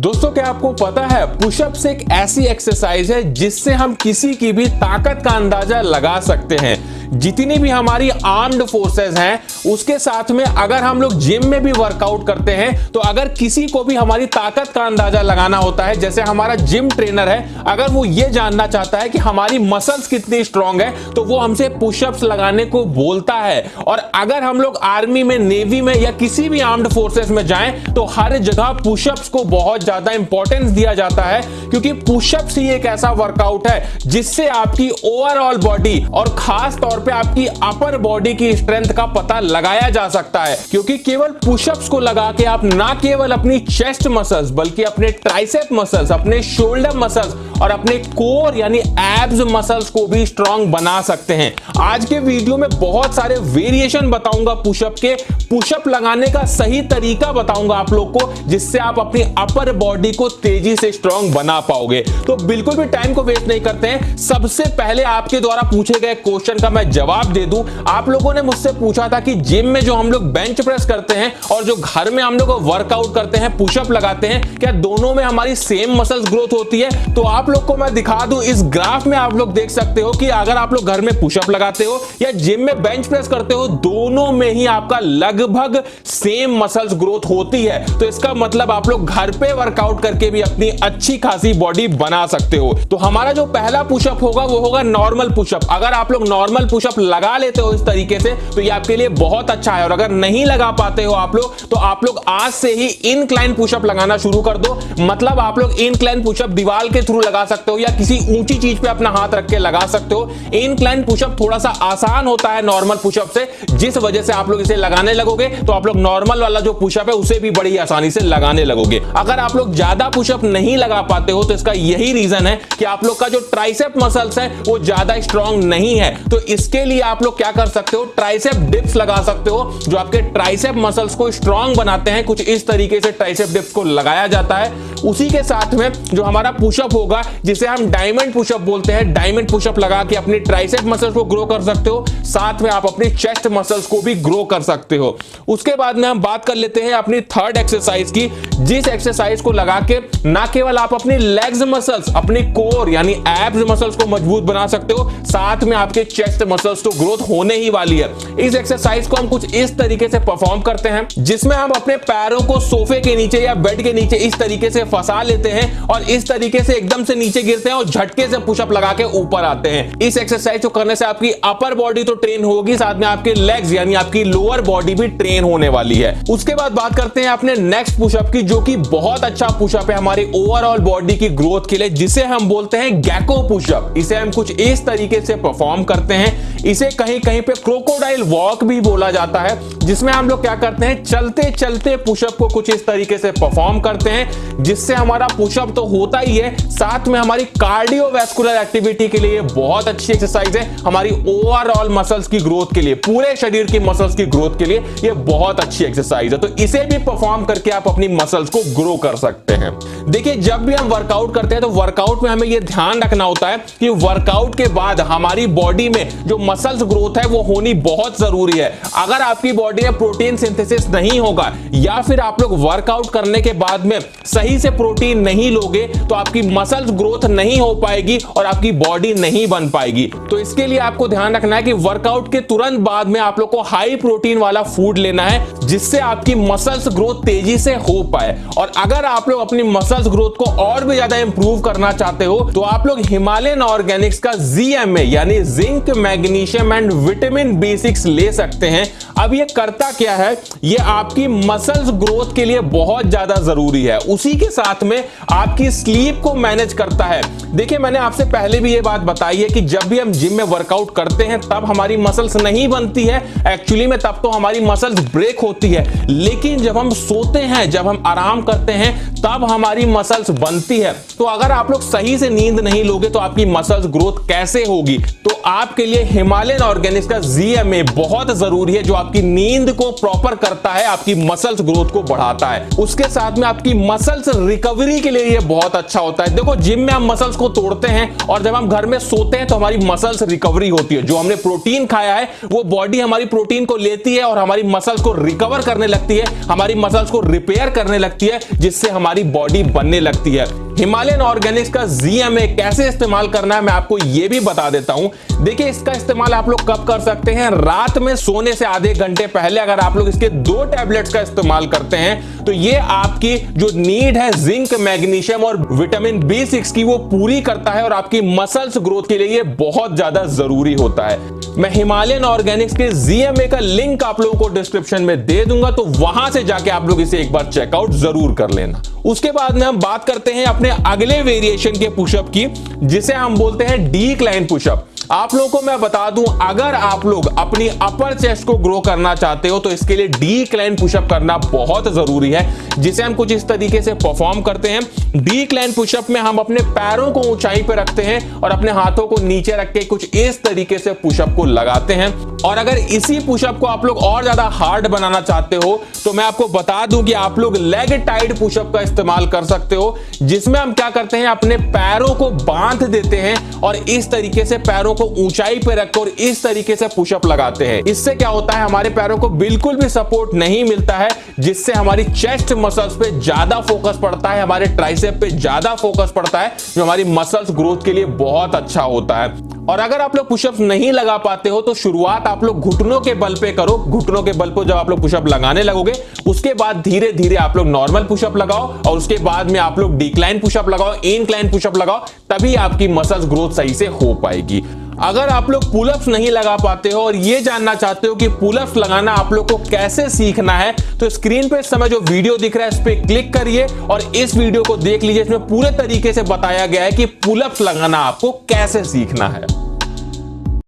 दोस्तों क्या आपको पता है पुशअप्स एक ऐसी एक्सरसाइज है जिससे हम किसी की भी ताकत का अंदाजा लगा सकते हैं। जितनी भी हमारी आर्म्ड फोर्सेस हैं उसके साथ में अगर हम लोग जिम में भी वर्कआउट करते हैं तो अगर किसी को भी हमारी ताकत का अंदाजा लगाना होता है, जैसे हमारा जिम ट्रेनर है, अगर वो ये जानना चाहता है कि हमारी मसल्स कितनी स्ट्रांग है तो वो हमसे पुशअप्स लगाने को बोलता है। और अगर हम लोग आर्मी में, नेवी में या किसी भी आर्म्ड फोर्सेस में जाएं तो हर जगह पुशअप्स को बहुत ज्यादा इंपॉर्टेंस दिया जाता है, क्योंकि पुशअप्स ही एक ऐसा वर्कआउट है जिससे आपकी ओवरऑल बॉडी और खास तौर पे आपकी अपर बॉडी की स्ट्रेंथ का पता लगाया जा सकता है। क्योंकि केवल पुशअप्स को लगा के आप ना केवल अपनी चेस्ट मसल्स बल्कि अपने ट्राइसेप मसल्स, अपने शोल्डर मसल्स और अपने कोर यानी एब्स मसल्स को भी स्ट्रांग बना सकते हैं। आज के वीडियो में बहुत सारे वेरिएशन बताऊंगा पुशअप के, पुशअप लगाने का सही तरीका बताऊंगा आप लोग को, जिससे आप अपनी अपर बॉडी को तेजी से स्ट्रांग बना पाओगे। तो बिल्कुल भी टाइम को वेस्ट नहीं करते हैं, सबसे पहले आपके द्वारा पूछे गए क्वेश्चन का मैं जवाब दे दूं। आप लोगों ने मुझसे पूछा था कि जिम में जो हम लोग बेंच प्रेस करते हैं और जो घर में हम लोग वर्कआउट करते हैं, पुशअप लगाते हैं, क्या दोनों में हमारी सेम मसल्स ग्रोथ होती है? तो आप लोग को मैं दिखा दूं, इस ग्राफ में आप लोग देख सकते हो कि अगर आप लोग घर में पुशअप लगाते हो या जिम में बेंच प्रेस करते हो, दोनों में ही आपका लगभग सेम मसल्स ग्रोथ होती है। तो इसका मतलब आप लोग घर पे वर्कआउट करके भी अपनी अच्छी खासी बॉडी बना सकते हो। तो हमारा जो पहला पुशअप होगा वो होगा नॉर्मल पुशअप। अगर आप लोग नॉर्मल पुशअप लगा लेते हो इस तरीके से तो ये आपके लिए बहुत अच्छा है, और अगर नहीं लगा पाते हो आप लोग तो आप लोग आज से ही इनक्लाइन पुशअप लगाना शुरू कर दो। मतलब आप लोग इनक्लाइन पुशअप दीवार के थ्रू लगा सकते हो या किसी ऊंची चीज पे अपना हाथ रख के लगा सकते हो। इनक्लाइन पुशअप थोड़ा सा आसान होता है नॉर्मल पुशअप से, जिस वजह से आप लोग इसे लगाने लगोगे तो आप लोग नॉर्मल वाला जो पुशअप है उसे भी बड़ी आसानी से लगाने लगोगे। अगर आप लोग ज्यादा पुशअप नहीं लगा पाते हो तो इसका यही रीजन है कि आप लोग का जो ट्राइसेप मसल्स है वो ज्यादा स्ट्रांग नहीं है। तो इसके लिए आप लोग क्या कर सकते हो, ट्राइसेप डिप्स लगा सकते हो जो आपके ट्राइसेप मसल्स को स्ट्रांग बनाते हैं। कुछ इस तरीके से ट्राइसेप डिप्स को लगाया जाता है। उसी के साथ में जो हमारा पुशअप होगा जिसे हम डायमंड पुशअप बोलते हैं, डायमंड पुशअप लगा के अपनी ट्राइसेप मसल्स को ग्रो कर सकते हो, साथ में आप अपनी चेस्ट मसल्स को भी ग्रो कर सकते हो। उसके बाद में हम बात कर लेते हैं अपनी थर्ड एक्सरसाइज की, जिस एक्सरसाइज को लगा के ना केवल आप अपनी लेग्स मसल्स, अपनी कोर यानी एब्स मसल्स को मजबूत बना सकते हो, साथ में आपके चेस्ट मसल्स तो ग्रोथ होने ही वाली है। इस एक्सरसाइज को हम कुछ इस तरीके से परफॉर्म करते हैं जिसमें हम अपने पैरों को सोफे के नीचे या बेड के नीचे इस तरीके से फंसा लेते हैं और इस तरीके से एकदम से नीचे गिरते हैं और झटके से पुशअप लगा के ऊपर आते हैं। इस एक्सरसाइज को करने से आपकी अपर बॉडी तो ट्रेन होगी, साथ में आपके लेग्स यानी आपकी लोअर बॉडी भी ट्रेन होने वाली है। उसके बाद बात करते हैं अपने नेक्स्ट पुशअप की, जो कि बहुत अच्छा पुशअप है हमारी ओवरऑल बॉडी की ग्रोथ के लिए, जिसे हम बोलते हैं गेको पुशअप। इसे हम कुछ इस तरीके से परफॉर्म करते हैं। इसे कहीं कहीं पे क्रोकोडाइल वॉक भी बोला जाता है, जिसमें हम लोग क्या करते हैं, चलते चलते पुशअप को कुछ इस तरीके से परफॉर्म करते हैं, जिससे हमारा पुशअप तो होता ही है, साथ में हमारी कार्डियोवैस्कुलर एक्टिविटी के लिए बहुत अच्छी एक्सरसाइज है। हमारी ओवरऑल मसल्स की ग्रोथ के लिए, पूरे शरीर की मसल्स की ग्रोथ के लिए ये बहुत अच्छी एक्सरसाइज है। तो इसे भी परफॉर्म करके आप अपनी मसल्स को ग्रो कर सकते हैं। देखिए, जब भी हम वर्कआउट करते हैं तो वर्कआउट में हमें यह ध्यान रखना होता है कि वर्कआउट के बाद हमारी बॉडी में जो मसल्स ग्रोथ है वो होनी बहुत जरूरी है। अगर आपकी बॉडी में प्रोटीन सिंथेसिस नहीं होगा या फिर आप लोग वर्कआउट करने के बाद में सही से प्रोटीन नहीं लोगे तो आपकी मसल्स ग्रोथ नहीं हो पाएगी और आपकी बॉडी नहीं बन पाएगी। तो इसके लिए आपको ध्यान रखना है कि वर्कआउट के तुरंत बाद में आप लोग को हाई प्रोटीन वाला फूड लेना है, जिससे आपकी मसल्स ग्रोथ तेजी से हो पाए। और अगर आप लोग अपनी मसल्स ग्रोथ को और भी ज्यादा इंप्रूव करना चाहते हो तो आप लोग हिमालयन ऑर्गेनिक्स का ZMA यानी zinc, magnesium and vitamin B6 ले सकते हैं। अब ये करता क्या है, ये आपकी मसल्स ग्रोथ के लिए बहुत ज्यादा जरूरी है। उसी के साथ में आपकी स्लीप को मैनेज करता है। देखिए, मैंने आपसे पहले भी ये बात बताई है कि जब भी हम जिम में वर्कआउट करते हैं तब हमारी मसल्स नहीं बनती है, एक्चुअली में तब तो हमारी मसल्स ब्रेक होती है। लेकिन जब हम सोते हैं, जब हम आराम करते हैं, तब हमारी मसल्स बनती है। तो अगर आप लोग सही से नींद नहीं लोगे तो आपकी मसल्स ग्रोथ कैसे होगी? तो आपके लिए हिमालयन ऑर्गेनिक्स का ZMA बहुत जरूरी है, जो आपकी नींद को प्रॉपर करता है, आपकी मसल्स ग्रोथ को बढ़ाता है। उसके साथ में आपकी मसल्स रिकवरी के लिए ये बहुत अच्छा होता है। देखो, जिम में हम मसल्स को तोड़ते हैं और जब हम घर में सोते हैं तो हमारी मसल्स रिकवरी होती है। जो हमने प्रोटीन खाया है वो बॉडी हमारी प्रोटीन को लेती है और हमारी मसल्स को रिकवर करने लगती है, हमारी मसल्स को रिपेयर करने लगती है, जिससे हमारी बॉडी बनने लगती है। हिमालयन ऑर्गेनिक्स का ZMA कैसे इस्तेमाल करना है मैं आपको यह भी बता देता हूं। देखिए, इसका इस्तेमाल आप लोग कब कर सकते हैं? रात में सोने से आधे घंटे पहले अगर आप लोग इसके 2 टैबलेट्स का इस्तेमाल करते हैं तो ये आपकी जो नीड है जिंक, मैग्नीशियम और विटामिन B6 की वो पूरी करता है और आपकी मसल्स ग्रोथ के लिए ये बहुत ज्यादा जरूरी होता है। मैं हिमालयन ऑर्गेनिक्स के ZMA का लिंक आप लोगों को डिस्क्रिप्शन में दे दूंगा, तो वहां से जाके आप लोग इसे एक बार चेकआउट जरूर कर लेना। उसके बाद में हम बात करते हैं अपने अगले वेरिएशन के पुशअप की, जिसे हम बोलते हैं डिक्लाइन पुशअप। आप लोगों को मैं बता दूं, अगर आप लोग अपनी अपर चेस्ट को ग्रो करना चाहते हो तो इसके लिए डिक्लाइन पुशअप करना बहुत जरूरी है, जिसे हम कुछ इस तरीके से परफॉर्म करते हैं। डिक्लाइन पुशअप में हम अपने पैरों को ऊंचाई पर रखते हैं और अपने हाथों को नीचे रख के कुछ इस तरीके से पुशअप को लगाते हैं। और अगर इसी पुशअप को आप लोग और ज्यादा हार्ड बनाना चाहते हो तो मैं आपको बता दूं कि आप लोग लेग टाइड पुशअप का इस्तेमाल कर सकते हो, जिसमें हम क्या करते हैं, अपने पैरों को बांध देते हैं और इस तरीके से पैरों को ऊंचाई पे रखकर इस तरीके से पुशअप लगाते हैं। इससे क्या होता है, हमारे पैरों को बिल्कुल भी सपोर्ट नहीं मिलता है, जिससे हमारी चेस्ट मसल्स पे ज्यादा फोकस पड़ता है, हमारे ट्राइसेप पे ज्यादा फोकस पड़ता है, जो हमारी मसल्स ग्रोथ के लिए बहुत अच्छा होता है। और अगर आप लोग पुशअप्स नहीं लगा पाते हो तो शुरुआत आप लोग घुटनों के बल पे करो। घुटनों के बल पे जब आप लोग पुशअप लगाने लगोगे उसके बाद धीरे धीरे आप लोग नॉर्मल पुशअप लगाओ और उसके बाद में आप लोग डिक्लाइन पुशअप लगाओ, इंक्लाइन पुशअप लगाओ, तभी आपकी मसल्स ग्रोथ सही से हो पाएगी। अगर आप लोग पुलअप्स नहीं लगा पाते हो और ये जानना चाहते हो कि पुलअप्स लगाना आप लोग को कैसे सीखना है, तो स्क्रीन पे इस समय जो वीडियो दिख रहा है इस पे क्लिक करिए और इस वीडियो को देख लीजिए। इसमें पूरे तरीके से बताया गया है कि पुलअप्स लगाना आपको कैसे सीखना है।